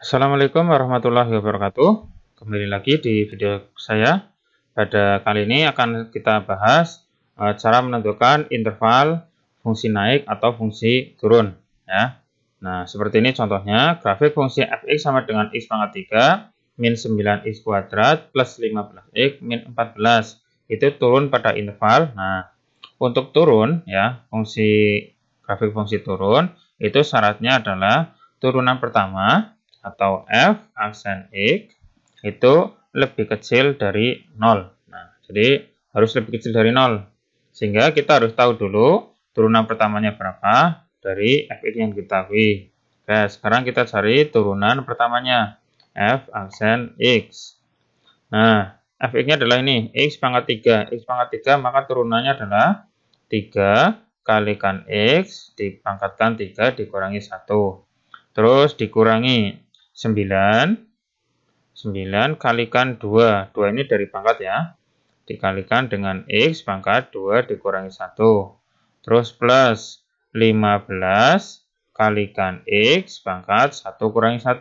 Assalamualaikum warahmatullahi wabarakatuh. Kembali lagi di video saya. Pada kali ini akan kita bahas cara menentukan interval fungsi naik atau fungsi turun ya. Nah, seperti ini contohnya, grafik fungsi fx sama dengan x pangkat 3 min 9x kuadrat plus 15x min 14. Itu turun pada interval. Nah, untuk turun ya, grafik fungsi turun itu syaratnya adalah turunan pertama atau f aksen x itu lebih kecil dari 0. Nah, jadi harus lebih kecil dari 0. Sehingga kita harus tahu dulu turunan pertamanya berapa dari fx yang diketahui. Oke, sekarang kita cari turunan pertamanya, f aksen x. Nah, fx-nya adalah ini, x pangkat 3. X pangkat 3 maka turunannya adalah 3 kalikan x dipangkatkan 3 dikurangi 1. Terus dikurangi 9 kalikan 2. 2 ini dari pangkat ya. Dikalikan dengan x pangkat 2 dikurangi 1. Terus plus 15 kalikan x pangkat 1 kurangi 1.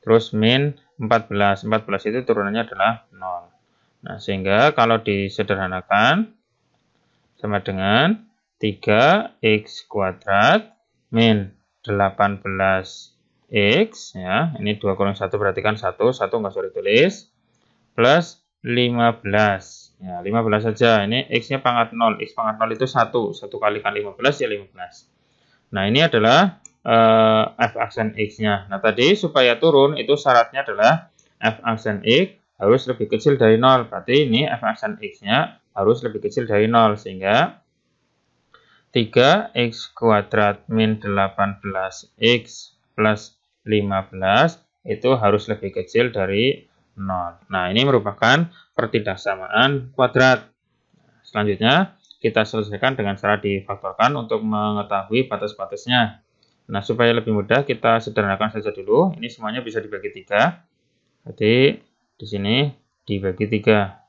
Terus min 14. 14 itu turunannya adalah 0. Nah, sehingga kalau disederhanakan sama dengan 3x kuadrat min 18x ya, ini 2 kurang 1 berarti kan 1 nggak usah ditulis, plus 15 ya, 15 saja, ini x nya pangkat 0, x pangkat 0 itu 1 kalikan 15 ya 15. Nah, ini adalah f aksen x nya. Nah, tadi supaya turun itu syaratnya adalah f aksen x harus lebih kecil dari 0, berarti ini f aksen x nya harus lebih kecil dari 0, sehingga 3x kuadrat min 18x plus 15 itu harus lebih kecil dari 0. Nah, ini merupakan pertidaksamaan kuadrat. Selanjutnya, kita selesaikan dengan cara difaktorkan untuk mengetahui batas-batasnya. Nah, supaya lebih mudah, kita sederhanakan saja dulu. Ini semuanya bisa dibagi 3. Jadi, di sini dibagi 3.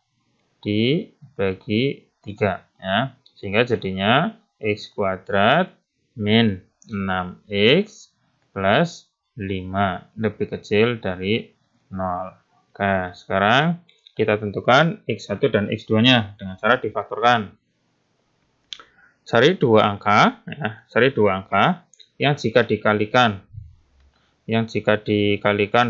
Dibagi 3. Ya. Sehingga jadinya x kuadrat min 6x plus 5 lebih kecil dari 0. Oke, sekarang kita tentukan x1 dan x2-nya dengan cara difaktorkan. Cari dua angka, ya, cari dua angka yang jika dikalikan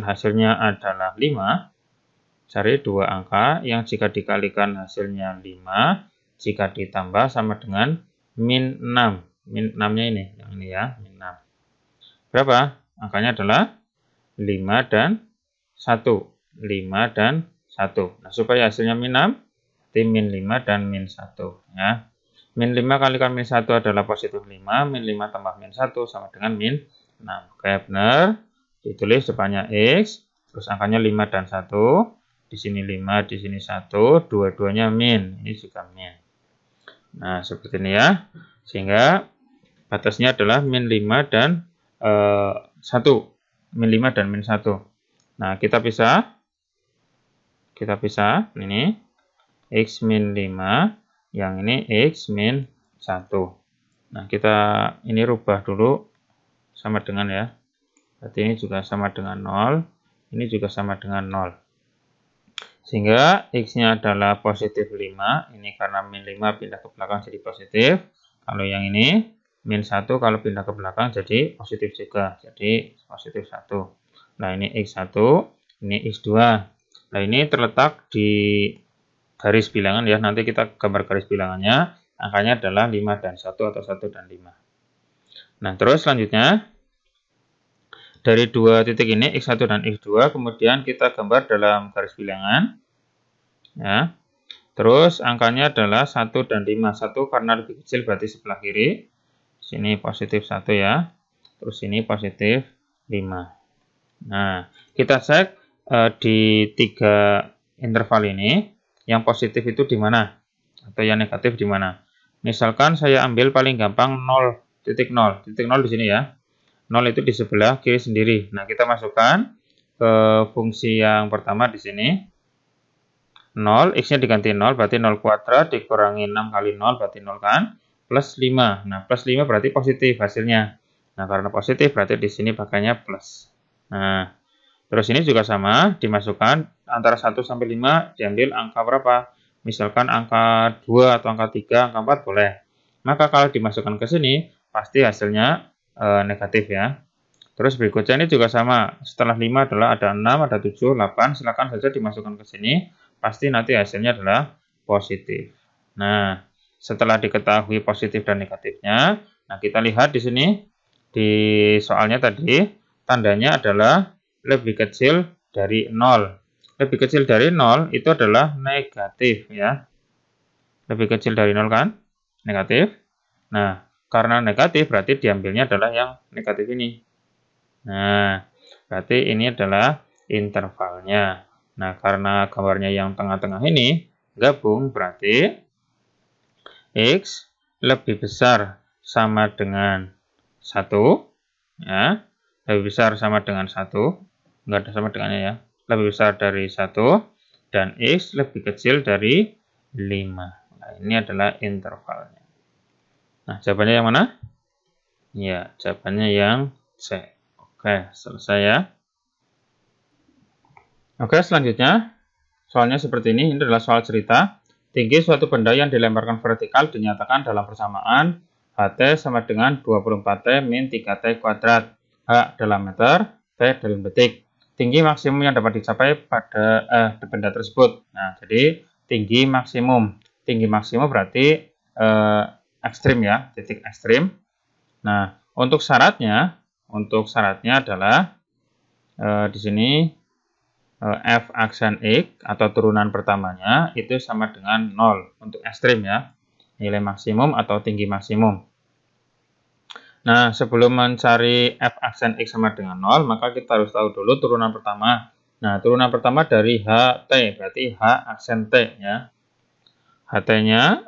hasilnya adalah 5. Cari dua angka yang jika dikalikan hasilnya 5, jika ditambah sama dengan min 6. Min 6-nya ini, yang ini ya, min 6. Berapa? Angkanya adalah 5 dan 1. 5 dan 1. Nah, supaya hasilnya min 6, berarti min 5 dan min 1. Ya. Min 5 kalikan min 1 adalah positif 5. Min 5 tambah min 1 sama dengan min 6. Oke, benar. Ditulis depannya x, terus angkanya 5 dan 1. Di sini 5, di sini 1. Dua-duanya min. Ini juga min. Nah, seperti ini ya. Sehingga batasnya adalah min 5 dan 1. Min 5 dan min 1. Nah, kita pisah. Ini x min 5, yang ini x min 1. Nah, kita ini rubah dulu sama dengan ya. Berarti ini juga sama dengan 0. Ini juga sama dengan 0. Sehingga x-nya adalah positif 5. Ini karena min 5 pindah ke belakang jadi positif. Kalau yang ini min 1 kalau pindah ke belakang jadi positif juga. Jadi positif 1. Nah, ini x1, ini x2. Nah, ini terletak di garis bilangan ya. Nanti kita gambar garis bilangannya. Angkanya adalah 5 dan 1 atau 1 dan 5. Nah, terus selanjutnya dari dua titik ini, x1 dan x2, kemudian kita gambar dalam garis bilangan. Ya. Terus angkanya adalah 1 dan 5. 1 karena lebih kecil berarti sebelah kiri. Sini positif 1 ya. Terus ini positif 5. Nah, kita cek di 3 interval ini, yang positif itu di mana? Atau yang negatif di mana? Misalkan saya ambil paling gampang 0, titik 0. Titik 0 di sini ya. 0 itu di sebelah kiri sendiri. Nah, kita masukkan ke fungsi yang pertama di sini. 0, x-nya diganti 0, berarti 0 kuadrat dikurangi 6 kali 0, berarti 0 kan? Plus 5. Nah, plus 5 berarti positif hasilnya. Nah, karena positif berarti di sini pakainya plus. Nah, terus ini juga sama, dimasukkan antara 1 sampai 5 diambil angka berapa? Misalkan angka 2 atau angka 3, angka 4 boleh. Maka kalau dimasukkan ke sini, pasti hasilnya negatif ya. Terus berikutnya ini juga sama, setelah 5 adalah ada 6, ada 7, 8, silakan saja dimasukkan ke sini, pasti nanti hasilnya adalah positif. Nah, setelah diketahui positif dan negatifnya, nah kita lihat di sini, di soalnya tadi, tandanya adalah lebih kecil dari 0. Lebih kecil dari 0 itu adalah negatif ya. Lebih kecil dari 0 kan? Negatif. Nah, karena negatif berarti diambilnya adalah yang negatif ini. Nah, berarti ini adalah intervalnya. Nah, karena gambarnya yang tengah-tengah ini gabung berarti X lebih besar sama dengan 1 ya. Lebih besar sama dengan 1. Enggak ada sama dengannya ya. Lebih besar dari 1 dan X lebih kecil dari 5. Nah, ini adalah intervalnya. Nah, jawabannya yang mana? Ya, jawabannya yang C. Oke, selesai ya. Oke, selanjutnya soalnya seperti ini. Ini adalah soal cerita. Tinggi suatu benda yang dilemparkan vertikal dinyatakan dalam persamaan HT sama dengan 24T min 3T kuadrat. H dalam meter, T dalam detik. Tinggi maksimum yang dapat dicapai pada benda tersebut. Nah, jadi tinggi maksimum. Tinggi maksimum berarti ekstrim ya, titik ekstrim. Nah, untuk syaratnya adalah di sini F aksen X atau turunan pertamanya itu sama dengan 0 untuk ekstrim ya, nilai maksimum atau tinggi maksimum. Nah, sebelum mencari F aksen X sama dengan 0, maka kita harus tahu dulu turunan pertama. Nah, turunan pertama dari HT, berarti H aksen T ya. HT-nya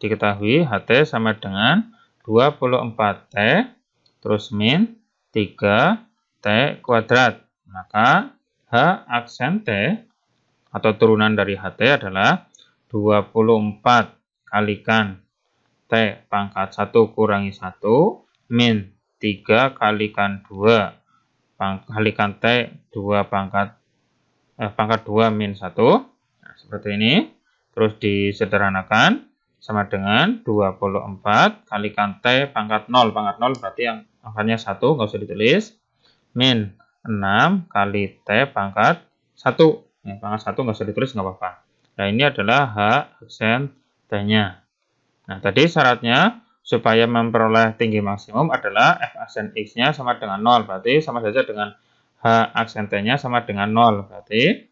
diketahui HT sama dengan 24T terus min 3T kuadrat. Maka H aksen T atau turunan dari HT adalah 24 kalikan T pangkat 1 kurangi 1 min 3 kalikan 2 kalikan T 2 pangkat 2 min 1. Nah, seperti ini. Terus disederhanakan sama dengan 24 kalikan T pangkat 0. Pangkat 0 berarti yang angkanya 1, nggak usah ditulis. Min 6 kali T pangkat 1. Ya, pangkat 1 nggak usah ditulis, nggak apa-apa. Nah, ini adalah H aksen T-nya. Nah, tadi syaratnya supaya memperoleh tinggi maksimum adalah F aksen X-nya sama dengan 0. Berarti sama saja dengan H aksen T-nya sama dengan 0. Berarti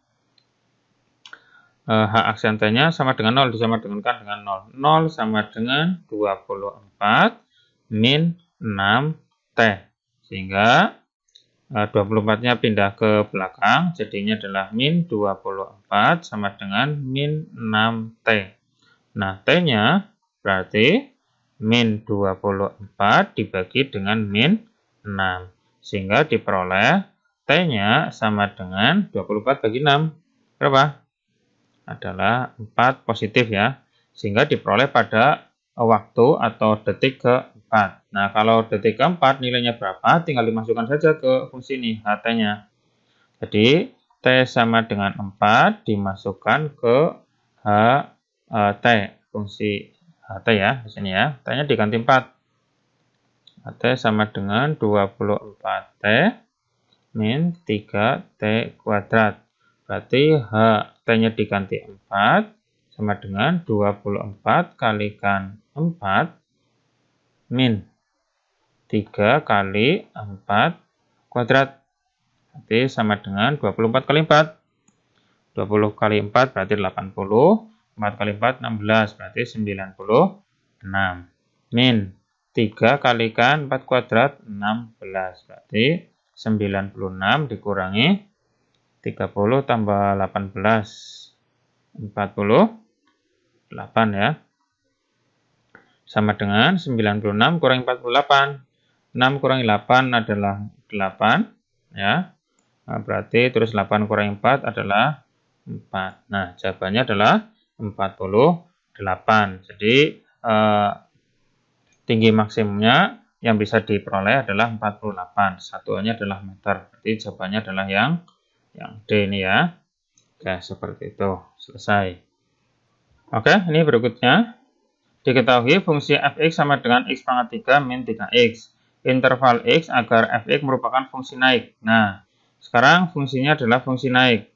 H aksen T-nya sama dengan 0, disama dengankan dengan 0. 0 sama dengan 24 min 6T. Sehingga 24-nya pindah ke belakang, jadinya adalah min 24 sama dengan min 6T. Nah, T-nya berarti min 24 dibagi dengan min 6. Sehingga diperoleh T-nya sama dengan 24 bagi 6. Berapa? Adalah 4 positif ya, sehingga diperoleh pada waktu atau detik ke-4. Nah, kalau detik ke-4 nilainya berapa, tinggal dimasukkan saja ke fungsi ini, HT-nya. Jadi, T sama dengan 4 dimasukkan ke T, fungsi HT ya, di sini ya. T-nya diganti 4. HT sama dengan 24T min 3T kuadrat. Berarti T-nya diganti 4 sama dengan 24 kalikan 4 min 3 kali 4 kuadrat. Berarti sama dengan 24 kali 4. 20 kali 4 berarti 80. 4 kali 4 16 berarti 96. Min 3 kalikan 4 kuadrat 16 berarti 96 dikurangi 30 tambah 18, 48 ya. Sama dengan 96 kurangi 48. 6 kurangi 8 adalah 8 ya. Nah, berarti terus 8 kurangi 4 adalah 4. Nah, jawabannya adalah 48. Jadi tinggi maksimumnya yang bisa diperoleh adalah 48. Satuannya adalah meter. Berarti jawabannya adalah yang D ini ya. Oke, seperti itu. Selesai. Oke, ini berikutnya. Diketahui fungsi fx sama dengan x pangkat 3 min 3x. Interval x agar fx merupakan fungsi naik. Nah, sekarang fungsinya adalah fungsi naik.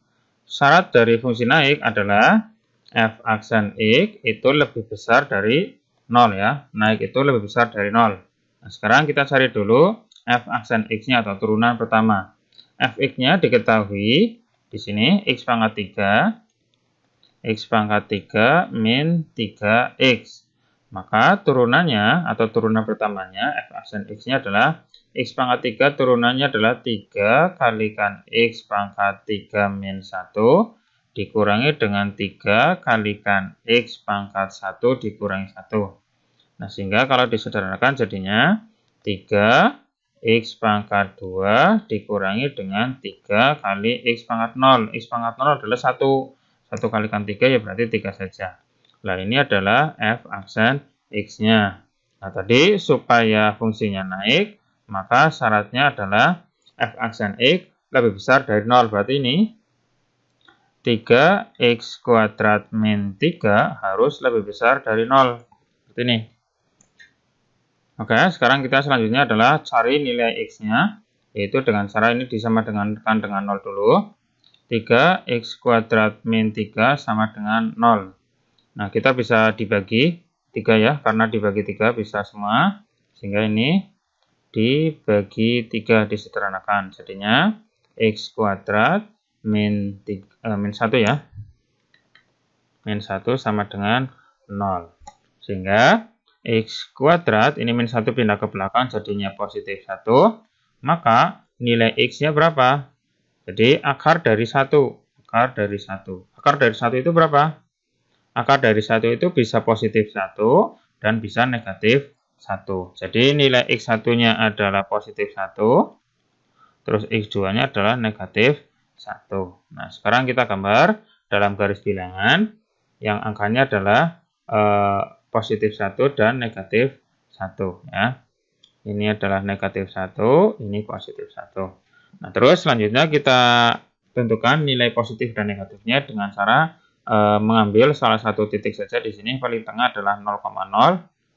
Syarat dari fungsi naik adalah f aksen x itu lebih besar dari 0 ya. Naik itu lebih besar dari 0. Nah, sekarang kita cari dulu f aksen x-nya atau turunan pertama. Fx-nya diketahui di sini x pangkat 3 min 3x. Maka turunannya atau turunan pertamanya f aksen x-nya adalah x pangkat 3 turunannya adalah 3 kalikan x pangkat 3 min 1 dikurangi dengan 3 kalikan x pangkat 1 dikurangi 1. Nah, sehingga kalau disederhanakan jadinya 3 x pangkat 2 dikurangi dengan 3 kali x pangkat 0. X pangkat 0 adalah 1. 1 kalikan 3 ya berarti 3 saja. Nah, ini adalah f aksen x-nya. Nah, tadi supaya fungsinya naik, maka syaratnya adalah f aksen x lebih besar dari 0. Berarti ini 3x kuadrat min 3 harus lebih besar dari 0. Seperti ini. Oke, sekarang kita selanjutnya adalah cari nilai x-nya, yaitu dengan cara ini disamakan dengan 0 dulu. 3x kuadrat min 3 sama dengan 0. Nah, kita bisa dibagi 3 ya, karena dibagi 3 bisa semua. Sehingga ini dibagi 3 disederhanakan. Jadinya x kuadrat min 1 ya. Min 1 sama dengan 0. Sehingga x kuadrat, ini min 1 pindah ke belakang jadinya positif 1, maka nilai x-nya berapa? Jadi akar dari 1. Akar dari 1. Akar dari 1 itu berapa? Akar dari 1 itu bisa positif 1 dan bisa negatif 1. Jadi nilai x1-nya adalah positif 1, terus x2-nya adalah negatif 1. Nah, sekarang kita gambar dalam garis bilangan yang angkanya adalah positif 1 dan negatif 1 ya. Ini adalah negatif 1, ini positif 1. Nah, terus selanjutnya kita tentukan nilai positif dan negatifnya dengan cara mengambil salah satu titik saja di sini. Paling tengah adalah 0,0.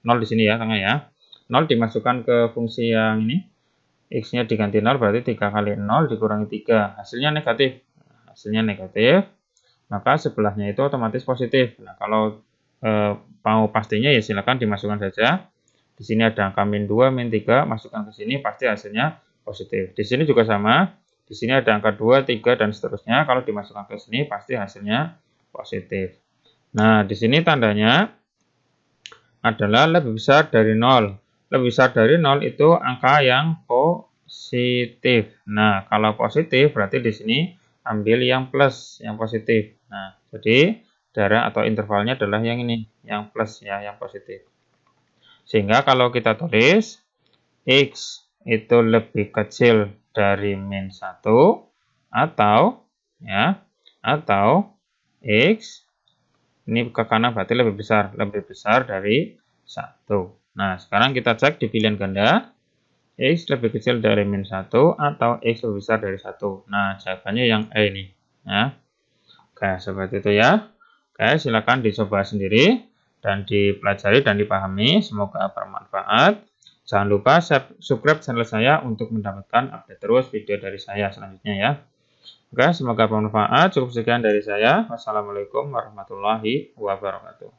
0 di sini ya, tengah ya. 0 dimasukkan ke fungsi yang ini. X-nya diganti 0 berarti 3 kali 0 dikurangi 3. Hasilnya negatif. Hasilnya negatif. Maka sebelahnya itu otomatis positif. Nah, kalau mau pastinya ya silakan dimasukkan saja. Di sini ada angka min 2, min 3, masukkan ke sini pasti hasilnya positif. Di sini juga sama. Di sini ada angka 2, 3 dan seterusnya. Kalau dimasukkan ke sini pasti hasilnya positif. Nah, di sini tandanya adalah lebih besar dari 0. Lebih besar dari 0 itu angka yang positif. Nah, kalau positif berarti di sini ambil yang plus, yang positif. Nah, jadi jarak atau intervalnya adalah yang ini, yang plus ya, yang positif. Sehingga kalau kita tulis x itu lebih kecil dari min 1 atau x ini ke kanan berarti lebih besar dari 1. Nah, sekarang kita cek di pilihan ganda x lebih kecil dari min 1 atau x lebih besar dari 1. Nah, jawabannya yang E ini ya. Oke, seperti itu ya. Oke, silakan dicoba sendiri dan dipelajari dan dipahami. Semoga bermanfaat. Jangan lupa subscribe channel saya untuk mendapatkan update terus video dari saya selanjutnya ya. Oke, semoga bermanfaat. Cukup sekian dari saya. Wassalamualaikum warahmatullahi wabarakatuh.